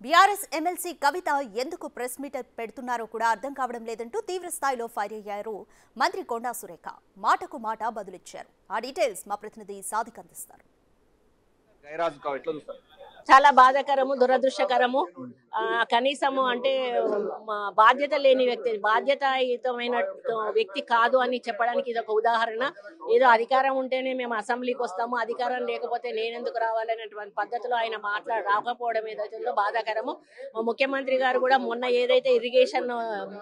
BRS MLC కవిత ఎందుకు press meet పెడుతున్నారో కూడా అర్థం కావడం లేదంటూ తీవ్ర స్థాయిలో ఫైర్ అయ్యారు మంత్రి కొండా సురేఖ. మాటకు మాట బదులిచ్చారు. ఆ డీటెయిల్స్ మా ప్రతినిధి సాదిక్ అందిస్తారు. చాలా బాధాకరము, దురదృష్టకరము. కనీసము అంటే బాధ్యత లేని వ్యక్తి, బాధ్యతాయుతమైన వ్యక్తి కాదు అని చెప్పడానికి ఇది ఒక ఉదాహరణ. ఏదో అధికారం ఉంటేనే మేము అసెంబ్లీకి వస్తాము, అధికారం లేకపోతే నేనెందుకు రావాలనేటువంటి పద్ధతిలో ఆయన రాకపోవడం ఏదైతుందో బాధాకరము. ముఖ్యమంత్రి గారు కూడా మొన్న ఏదైతే ఇరిగేషన్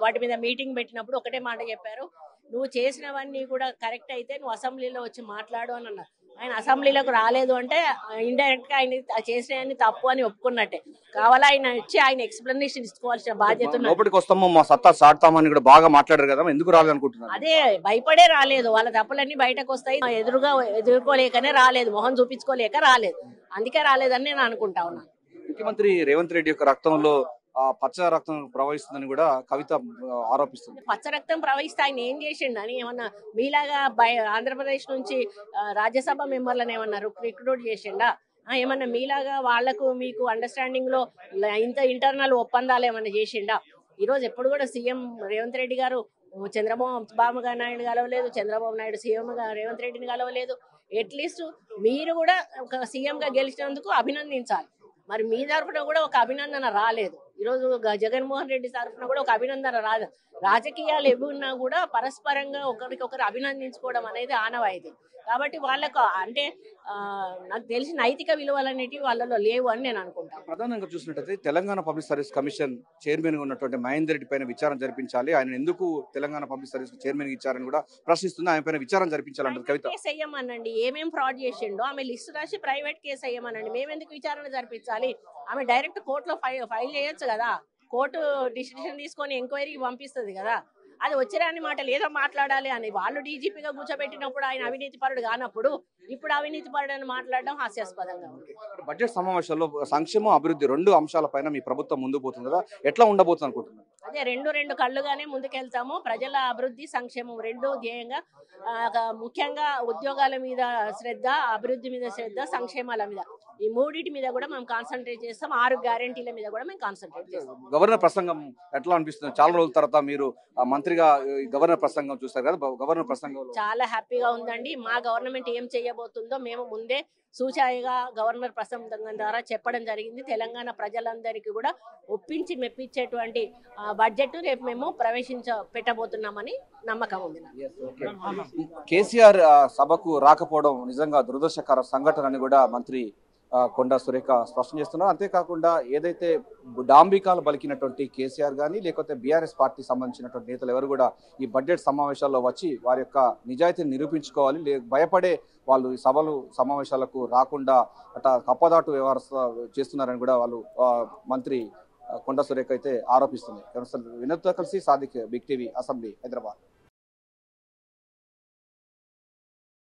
వాటి మీద మీటింగ్ పెట్టినప్పుడు ఒకటే మాట చెప్పారు, నువ్వు చేసినవన్నీ కూడా కరెక్ట్ అయితే నువ్వు అసెంబ్లీలో వచ్చి మాట్లాడు అని అన్నారు. ఆయన అసెంబ్లీలోకి రాలేదు అంటే ఇండైరెక్ట్ గా ఆయన చేసినవన్నీ తప్పు అని ఒప్పుకున్నట్టే. కావాలా ఆయన వచ్చి ఆయన ఎక్స్ప్లెనేషన్ ఇచ్చుకోవాల్సిన బాధ్యత. లోపలికి వస్తాము, మా సత్తా సాటుతామని కూడా బాగా మాట్లాడారు కదా, ఎందుకు రాలేదనుకుంటున్నారు? అదే భయపడే రాలేదు, వాళ్ళ తప్పులన్నీ బయటకు వస్తాయి, ఎదుర్కోలేకనే రాలేదు, మొహం చూపించుకోలేక రాలేదు, అందుకే రాలేదని నేను అనుకుంటా ఉన్నాను. ముఖ్యమంత్రి రేవంత్ రెడ్డి యొక్క రక్తంలో పచ్చ రక్తం ప్రవహిస్తుందని కూడా కవిత ఆరోపిస్తుంది. పచ్చ రక్తం ప్రవహిస్తే ఆయన ఏం చేసిండు అని ఏమన్నా మీలాగా ఆంధ్రప్రదేశ్ నుంచి రాజ్యసభ మెంబర్లను ఏమన్నా రిక్రూట్ చేసిండా? ఏమన్నా మీలాగా వాళ్లకు మీకు అండర్స్టాండింగ్ లో ఇంత ఇంటర్నల్ ఒప్పందాలు ఏమన్నా చేసిండా? ఈరోజు ఎప్పుడు కూడా సీఎం రేవంత్ రెడ్డి గారు చంద్రబాబు నాయుడు కలవలేదు, చంద్రబాబు నాయుడు సీఎం గా రేవంత్ రెడ్డిని కలవలేదు. అట్లీస్ట్ మీరు కూడా ఒక సీఎం గా గెలిచినందుకు అభినందించాలి. మరి మీ తరఫున కూడా ఒక అభినందన రాలేదు. ఈరోజు జగన్మోహన్ రెడ్డి తరఫున కూడా ఒక అభినందన రాలేదు. రాజకీయాలు ఎవ్వన్నా కూడా పరస్పరంగా ఒకరికొకరు అభినందించుకోవడం అనేది ఆనవాయితీ. కాబట్టి వాళ్ళకు అంటే నాకు తెలిసి నైతిక విలువలు అనేటివి వాళ్ళలో లేవు అని నేను అనుకుంటాను. ప్రధానంగా చూసినట్టయితే Telangana public service commission chairman గా ఉన్నటువంటి మహేందర్ రెడ్డి పైన విచారణ జరిపించాలి, ఆయన ఎందుకు తెలంగాణ పబ్లిక్ సర్వీస్ చైర్మన్ గా ఇచ్చారని కూడా ప్రశ్నిస్తుంది. ఆయన పైన విచారణ జరిపించాలంటారు కవిత. కేసు వేయమనండి, ఏమేం ఫ్రాడ్ చేసిండో ఆమె లిస్ట్ రాసి ప్రైవేట్ కేసు వేయమనండి, మేమెందుకు విచారణ జరిపించాలి? ఆమె డైరెక్ట్ కోర్టులో ఫైల్ చేయొచ్చు కదా, కోర్టు డిసిషన్ తీసుకొని ఎంక్వైరీకి పంపిస్తుంది కదా. అది వచ్చిరాని మాటలు ఏదో మాట్లాడాలి అని వాళ్ళు డీజీపీగా కూర్చోబెట్టినప్పుడు ఆయన అవినీతి పరుడు కానప్పుడు ఇప్పుడు అవినీతి పరుడు అని మాట్లాడడం హాస్యాస్పదంగా ఉంది. బడ్జెట్ సమావేశాల్లో సంక్షేమ అభివృద్ధి రెండు అంశాలపైన మీ ప్రభుత్వం ముందుకు పోతుంది కదా, ఎట్లా ఉండబోతుంది అనుకుంటున్నారు? అదే రెండు కళ్ళుగానే ముందుకెళ్తాము. ప్రజల అభివృద్ధి సంక్షేమం రెండు ధ్యేయంగా, ముఖ్యంగా ఉద్యోగాల మీద శ్రద్ధ, అభివృద్ధి మీద శ్రద్ధ, సంక్షేమాల మీద, ఈ మూడింటి మీద కూడా మేము కాన్సన్ట్రేట్ చేస్తాం. 6 గ్యారెంటీల మీద కూడా మేము కాన్సన్ట్రేట్ చేస్తాం. గవర్నర్ ప్రసంగం ఎట్లా అనిపిస్తుంది? చాలా రోజుల తర్వాత మీరు మంత్రిగా గవర్నర్ ప్రసంగం చూస్తారు కదా, గవర్నర్ ప్రసంగం చాలా హ్యాపీగా ఉందండి. మా గవర్నమెంట్ ఏం చేయబోతుందో మేము ముందే సూచాయిగా గవర్నర్ ప్రసంగం ద్వారా చెప్పడం జరిగింది. తెలంగాణ ప్రజలందరికీ కూడా ఒప్పించి మెప్పించేటువంటి బడ్జెట్ రేపు మేము పెట్టబోతున్నామని నమ్మకం ఉంది. కేసీఆర్ సభకు రాకపోవడం నిజంగా దురదృష్టకర సంఘటన అని కూడా మంత్రి కొండా సురేఖ స్పష్టం చేస్తున్నారు. అంతేకాకుండా ఏదైతే డాంబికాలు బలికినటువంటి కేసీఆర్ కానీ లేకపోతే బీఆర్ఎస్ పార్టీ సంబంధించినటువంటి నేతలు ఎవరు కూడా ఈ బడ్జెట్ సమావేశాల్లో వచ్చి వారి యొక్క నిజాయితీని నిరూపించుకోవాలి, భయపడే వాళ్ళు ఈ సమావేశాలకు రాకుండా కప్పదాటు వ్యవహార చేస్తున్నారని కూడా వాళ్ళు మంత్రి కొండా సురేఖ అయితే ఆరోపిస్తుంది. వినోద్తో కలిసి Sadiq, big TV, assembly, Hyderabad.